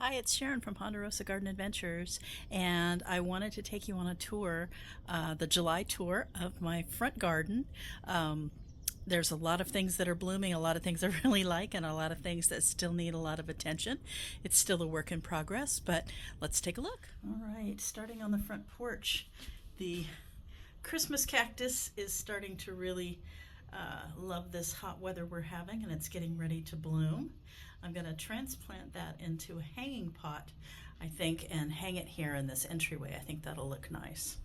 Hi, it's Sharon from Ponderosa Garden Adventures, and I wanted to take you on a tour, the July tour of my front garden. Um, there's a lot of things that are blooming, a lot of things I really like, and a lot of things that still need a lot of attention. It's still a work in progress, but let's take a look. All right, starting on the front porch, the Christmas cactus is starting to really love this hot weather we're having, and it's getting ready to bloom. I'm going to transplant that into a hanging pot, I think, and hang it here in this entryway. I think that'll look nice.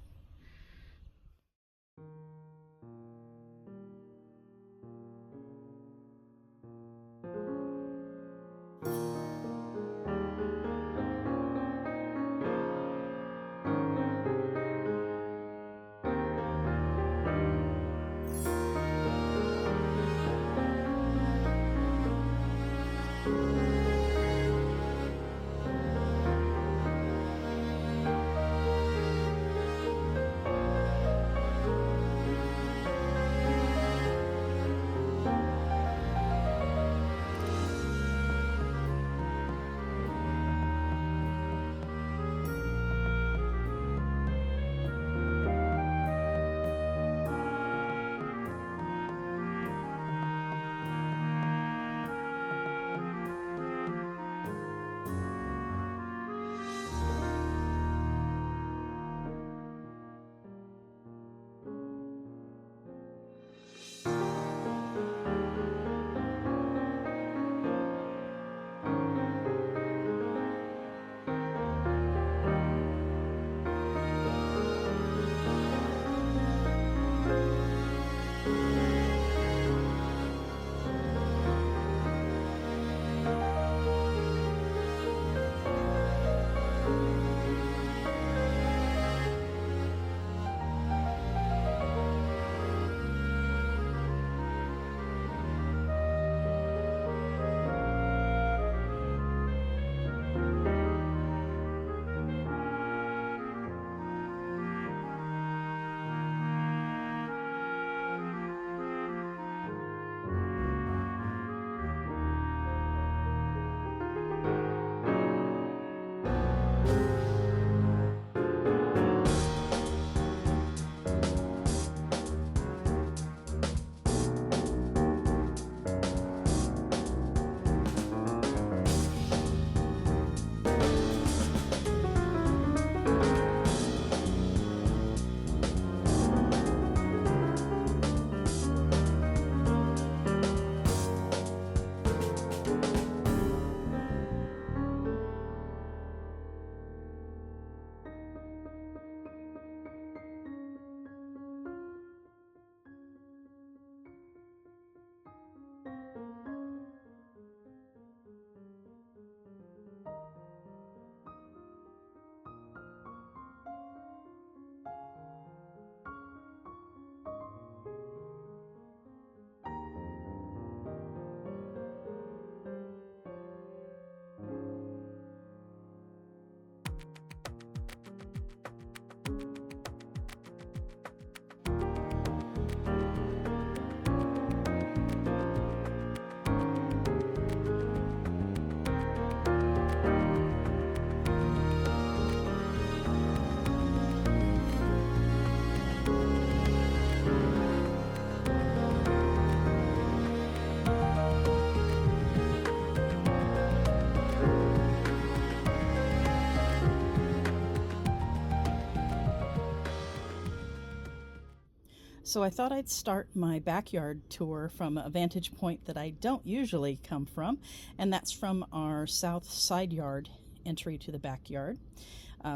So I thought I'd start my backyard tour from a vantage point that I don't usually come from, and that's from our south side yard entry to the backyard.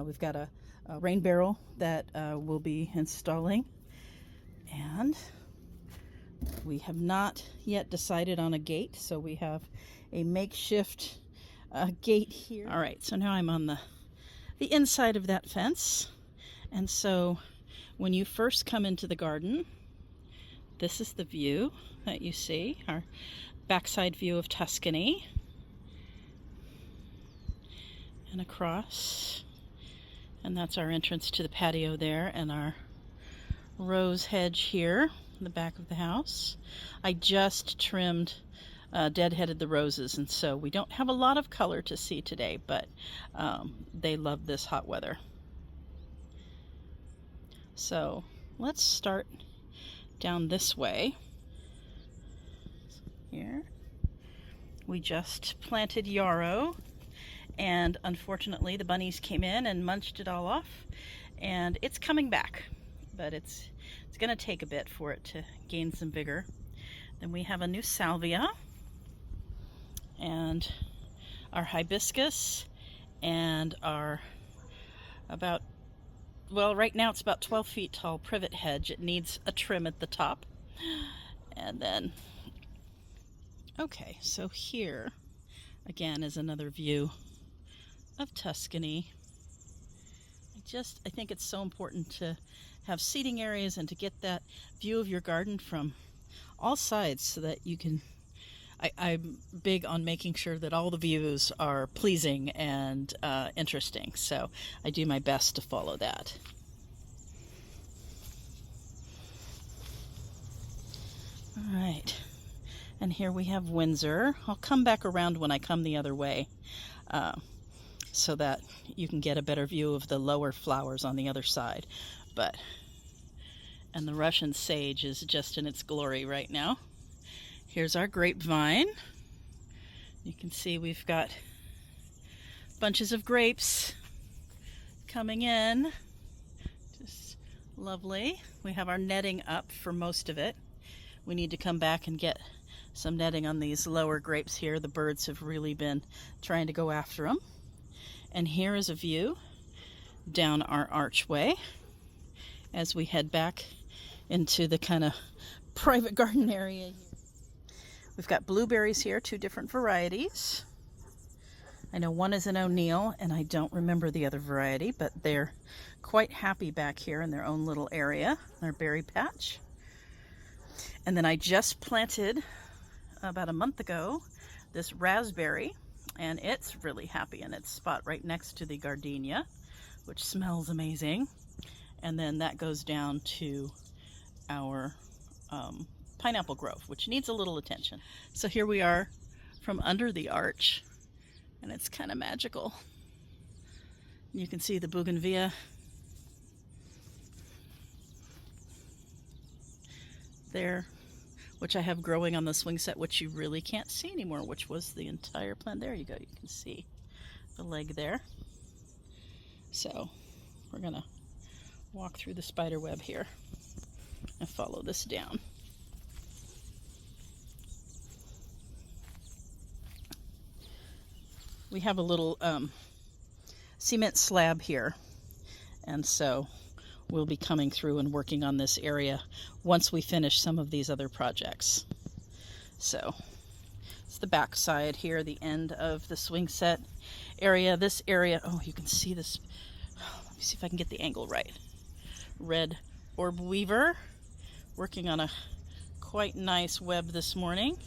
We've got a rain barrel that we'll be installing, and we have not yet decided on a gate, so we have a makeshift gate here. All right, so now I'm on the inside of that fence, and so when you first come into the garden, this is the view that you see, our backside view of Tuscany. And across, and that's our entrance to the patio there, and our rose hedge here in the back of the house. I just trimmed deadheaded the roses, and so we don't have a lot of color to see today, but they love this hot weather. So let's start down this way. Here we just planted yarrow, and unfortunately the bunnies came in and munched it all off, and it's coming back, but it's going to take a bit for it to gain some vigor. Then we have a new salvia and our hibiscus and our right now it's about 12 feet tall privet hedge. It needs a trim at the top. And then, okay, so here again is another view of Tuscany. I think it's so important to have seating areas and to get that view of your garden from all sides so that you can, I'm big on making sure that all the views are pleasing and interesting, so I do my best to follow that. All right, and here we have Windsor. I'll come back around when I come the other way so that you can get a better view of the lower flowers on the other side. And the Russian sage is just in its glory right now. Here's our grapevine. You can see we've got bunches of grapes coming in. Just lovely. We have our netting up for most of it. We need to come back and get some netting on these lower grapes here. The birds have really been trying to go after them. And here is a view down our archway as we head back into the kind of private garden area. We've got blueberries here, 2 different varieties. I know one is an O'Neill, and I don't remember the other variety, but they're quite happy back here in their own little area, their berry patch. And then I just planted about a month ago this raspberry, and it's really happy in its spot right next to the gardenia, which smells amazing. And then that goes down to our pineapple grove, which needs a little attention. So here we are from under the arch, and it's kind of magical. You can see the bougainvillea there, which I have growing on the swing set, which you really can't see anymore, which was the entire plant. There you go, you can see the leg there. So we're gonna walk through the spider web here and follow this down. We have a little cement slab here, and so we'll be coming through and working on this area once we finish some of these other projects. So it's the back side here, the end of the swing set area. This area, oh, you can see this. Let me see if I can get the angle right. Red orb weaver working on a quite nice web this morning.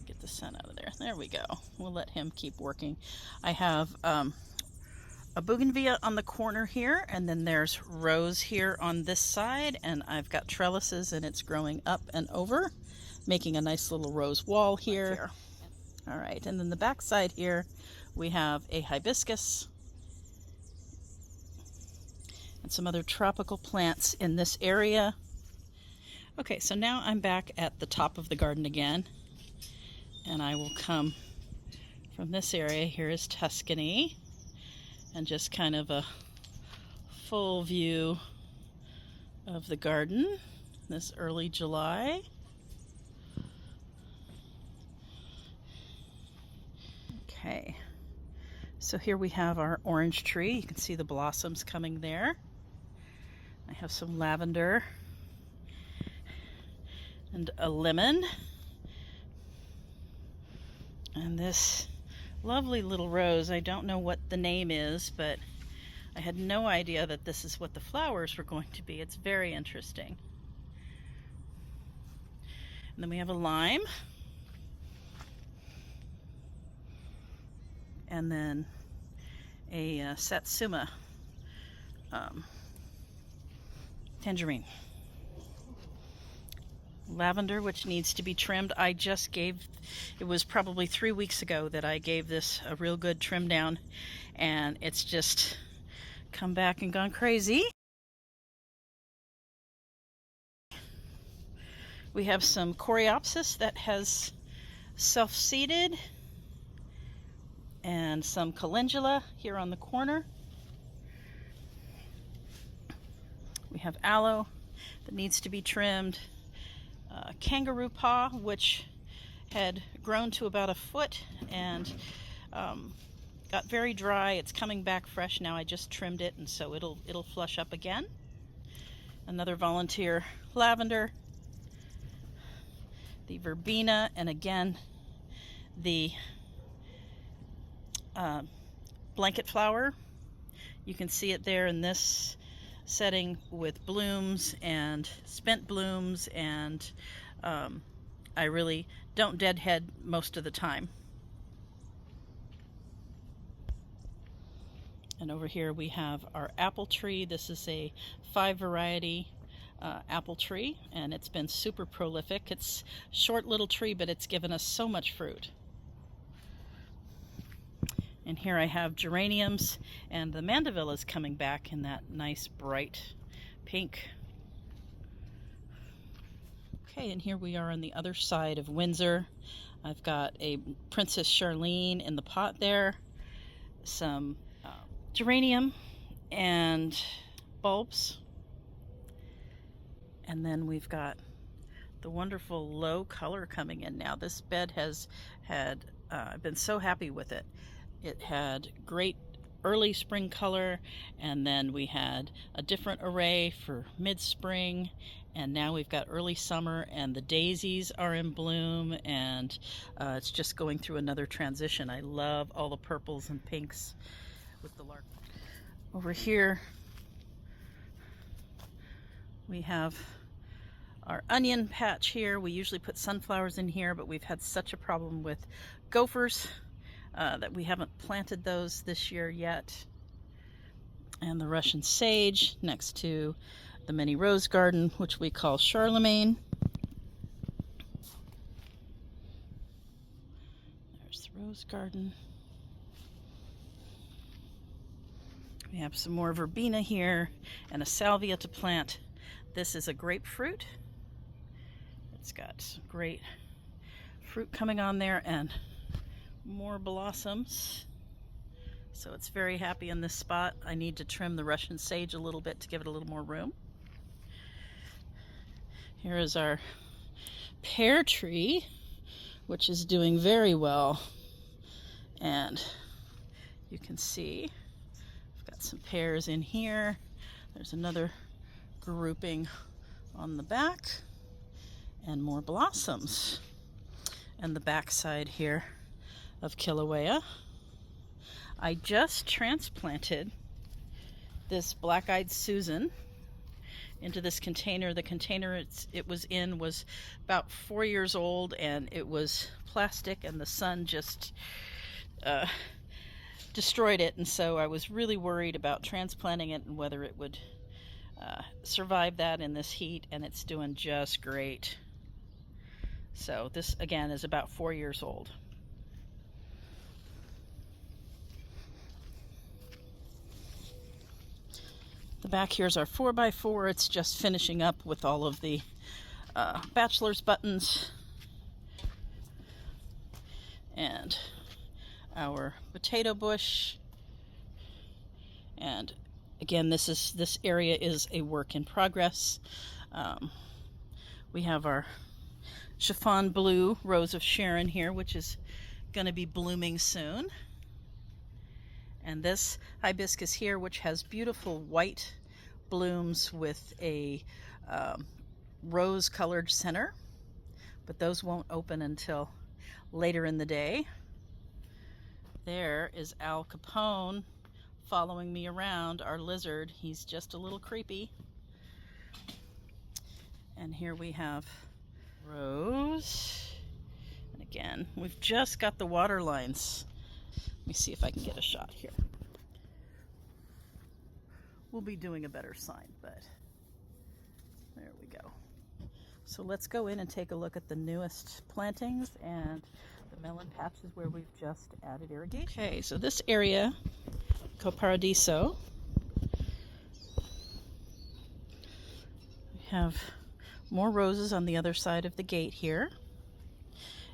Get the sun out of there. There we go. We'll let him keep working. I have a bougainvillea on the corner here, and then there's rose here on this side, and I've got trellises, and it's growing up and over, making a nice little rose wall here. All right, and then the back side here we have a hibiscus and some other tropical plants in this area. Okay, so now I'm back at the top of the garden again, and I will come from this area. Here is Tuscany, and just kind of a full view of the garden this early July. Okay, so here we have our orange tree. You can see the blossoms coming there. I have some lavender and a lemon, and this lovely little rose. I don't know what the name is, but I had no idea that this is what the flowers were going to be. It's very interesting. And then we have a lime, and then a satsuma tangerine. lavender, which needs to be trimmed. It was probably 3 weeks ago that I gave this a real good trim down, and it's just come back and gone crazy. We have some coreopsis that has self-seeded, and some calendula here on the corner. We have aloe that needs to be trimmed. Kangaroo paw, which had grown to about a foot and got very dry. It's coming back fresh now. I just trimmed it, and so it'll flush up again. Another volunteer lavender, the verbena, and again the blanket flower. You can see it there in this setting with blooms and spent blooms, and I really don't deadhead most of the time. And over here we have our apple tree. This is a 5 variety apple tree, and it's been super prolific. It's a short little tree, but it's given us so much fruit. And here I have geraniums, and the mandeville is coming back in that nice bright pink. Okay, and here we are on the other side of Windsor. I've got a Princess Charlene in the pot there, some geranium and bulbs, and then we've got the wonderful low color coming in now. This bed has had, I've been so happy with it. It had great early spring color, and then we had a different array for mid-spring, and now we've got early summer, and the daisies are in bloom, and it's just going through another transition. I love all the purples and pinks with the lark. Over here we have our onion patch here. We usually put sunflowers in here, but we've had such a problem with gophers that we haven't planted those this year yet. And the Russian sage next to the mini rose garden, which we call Charlemagne. There's the rose garden. We have some more verbena here and a salvia to plant. This is a grapefruit. It's got some great fruit coming on there and more blossoms. So it's very happy in this spot. I need to trim the Russian sage a little bit to give it a little more room. Here is our pear tree, which is doing very well. And you can see I've got some pears in here. There's another grouping on the back and more blossoms. And the back side here of Kilauea. I just transplanted this black-eyed Susan into this container. The container it was in was about 4 years old, and it was plastic, and the sun just destroyed it, and so I was really worried about transplanting it and whether it would survive that in this heat, and it's doing just great. So this again is about 4 years old. The back here's our 4x4. It's just finishing up with all of the bachelor's buttons and our potato bush. And again, this area is a work in progress. We have our chiffon blue Rose of Sharon here, which is going to be blooming soon. And this hibiscus here, which has beautiful white blooms with a rose-colored center, but those won't open until later in the day. There is Al Capone following me around, our lizard. He's just a little creepy. And here we have Rose. And again, we've just got the water lines. Let me see if I can get a shot here. We'll be doing a better sign, but there we go. So let's go in and take a look at the newest plantings and the melon patches where we've just added irrigation. Okay, so this area, Paradiso, we have more roses on the other side of the gate here.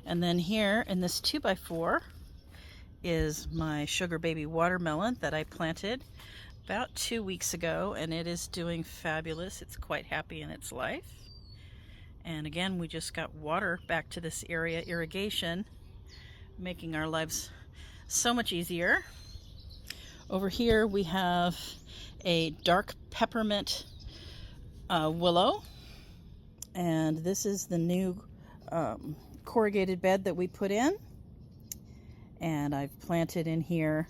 And then here in this 2x4 is my sugar baby watermelon that I planted about 2 weeks ago, and it is doing fabulous. It's quite happy in its life. And again, we just got water back to this area, irrigation, making our lives so much easier. Over here we have a dark peppermint willow, and this is the new corrugated bed that we put in. And I've planted in here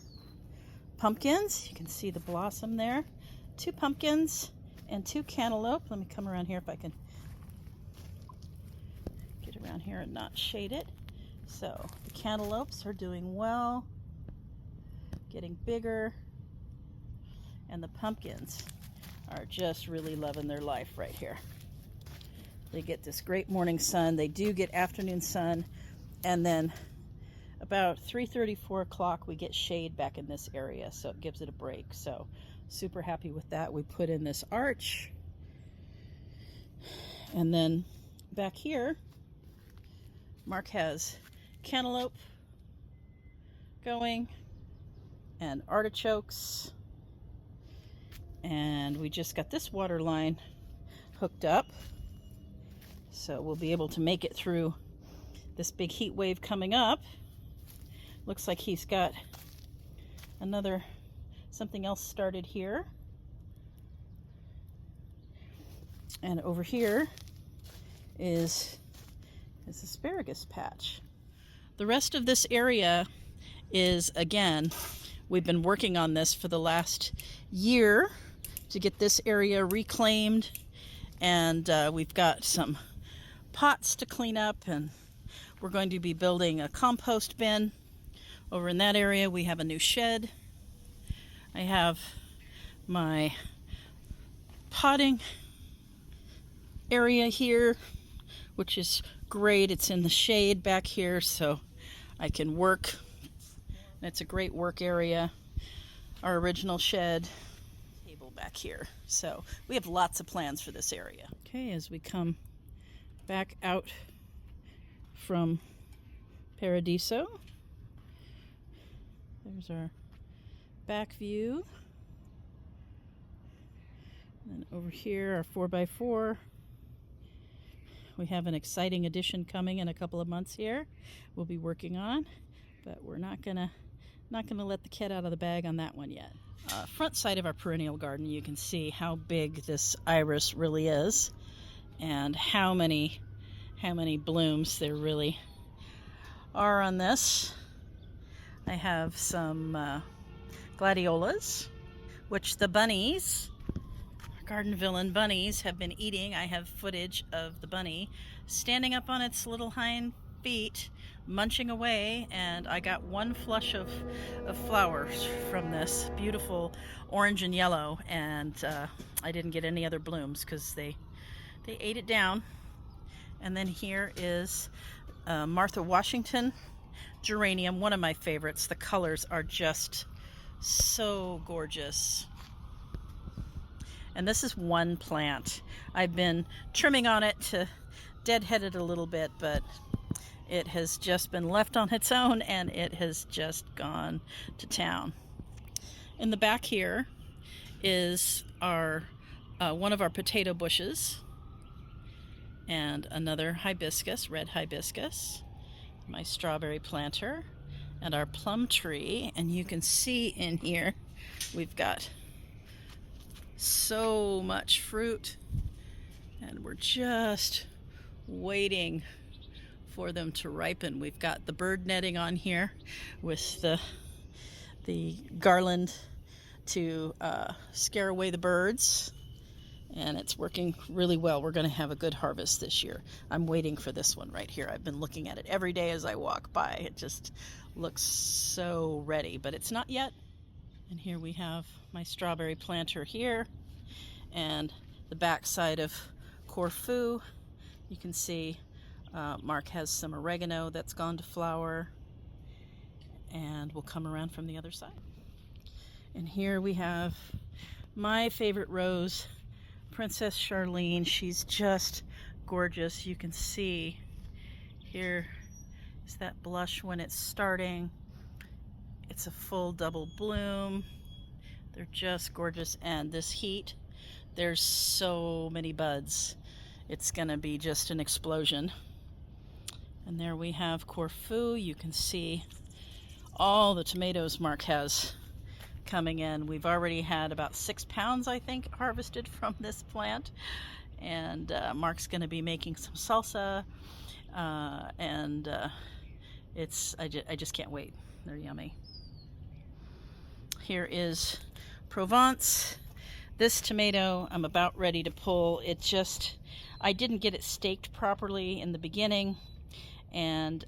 pumpkins. You can see the blossom there. 2 pumpkins and 2 cantaloupe. Let me come around here if I can get around here and not shade it. So the cantaloupes are doing well, getting bigger, and the pumpkins are just really loving their life right here. They get this great morning sun. They do get afternoon sun, and then about 3:30, 4 o'clock, we get shade back in this area, so it gives it a break. So super happy with that. We put in this arch, and then back here, Mark has cantaloupe going and artichokes, and we just got this water line hooked up, so we'll be able to make it through this big heat wave coming up. Looks like he's got something else started here. And over here is asparagus patch. The rest of this area is, again, we've been working on this for the last year to get this area reclaimed, and we've got some pots to clean up, and we're going to be building a compost bin. Over in that area we have a new shed. I have my potting area here, which is great. It's in the shade back here, so I can work. It's a great work area. Our original shed, table back here. So we have lots of plans for this area. Okay, as we come back out from Paradiso, there's our back view. And over here, our 4x4. We have an exciting addition coming in a couple of months here. We'll be working on, but we're not gonna let the cat out of the bag on that one yet. Front side of our perennial garden, you can see how big this iris really is, and how many blooms there really are on this. I have some gladiolas, which the bunnies, Garden Villain bunnies, have been eating. I have footage of the bunny standing up on its little hind feet, munching away, and I got one flush of flowers from this beautiful orange and yellow, and I didn't get any other blooms because they ate it down. And then here is Martha Washington geranium, one of my favorites. The colors are just so gorgeous. And this is one plant. I've been trimming on it to deadhead it a little bit, but it has just been left on its own, and it has just gone to town. In the back here is our one of our potato bushes, and another hibiscus, red hibiscus, my strawberry planter, and our plum tree. And you can see in here we've got so much fruit, and we're just waiting for them to ripen. We've got the bird netting on here with the garland to scare away the birds, and it's working really well. We're going to have a good harvest this year. I'm waiting for this one right here. I've been looking at it every day as I walk by. It just looks so ready, but it's not yet. And here we have my strawberry planter here, and the back side of Corfu You can see Mark has some oregano that's gone to flower, and we'll come around from the other side. And here we have my favorite rose, Princess Charlene. She's just gorgeous. You can see here is that blush when it's starting. It's a full double bloom. They're just gorgeous, and this heat, there's so many buds. It's gonna be just an explosion. And there we have Corfu. You can see all the tomatoes Mark has coming in. We've already had about 6 pounds, I think, harvested from this plant. And Mark's gonna be making some salsa. I just can't wait. They're yummy. Here is Provence. This tomato I'm about ready to pull. I didn't get it staked properly in the beginning, and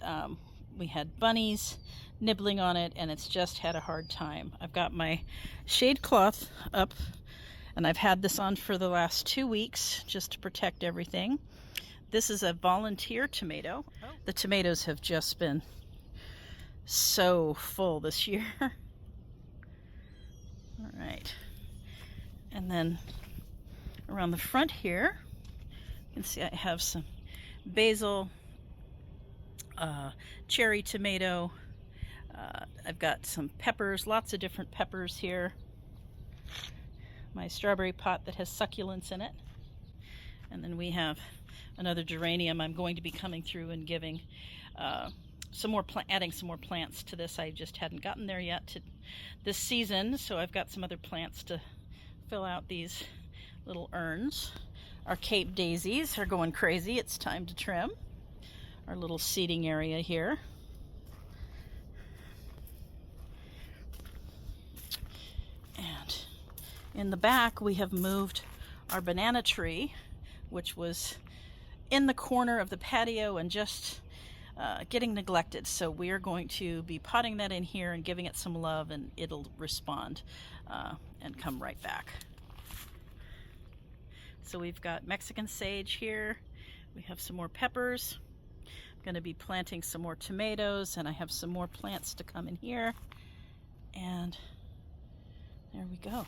we had bunnies nibbling on it, and it's just had a hard time. I've got my shade cloth up, and I've had this on for the last 2 weeks just to protect everything. This is a volunteer tomato. The tomatoes have just been so full this year. All right, and then around the front here, you can see I have some basil, cherry tomato. I've got some peppers, lots of different peppers here. My strawberry pot that has succulents in it. And then we have another geranium. I'm going to be coming through and giving adding some more plants to this. I just hadn't gotten there yet this season, so I've got some other plants to fill out these little urns. Our Cape daisies are going crazy. It's time to trim. Our little seating area here. And in the back we have moved our banana tree, which was in the corner of the patio and just getting neglected. So we are going to be potting that in here and giving it some love, and it'll respond and come right back. So we've got Mexican sage here. We have some more peppers. I'm going to be planting some more tomatoes, and I have some more plants to come in here. And there we go.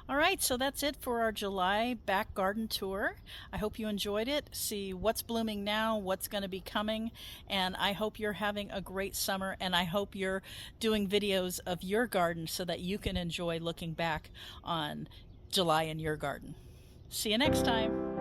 All right, so that's it for our July back garden tour. I hope you enjoyed it. See what's blooming now, what's going to be coming, and I hope you're having a great summer, and I hope you're doing videos of your garden so that you can enjoy looking back on July in your garden. See you next time.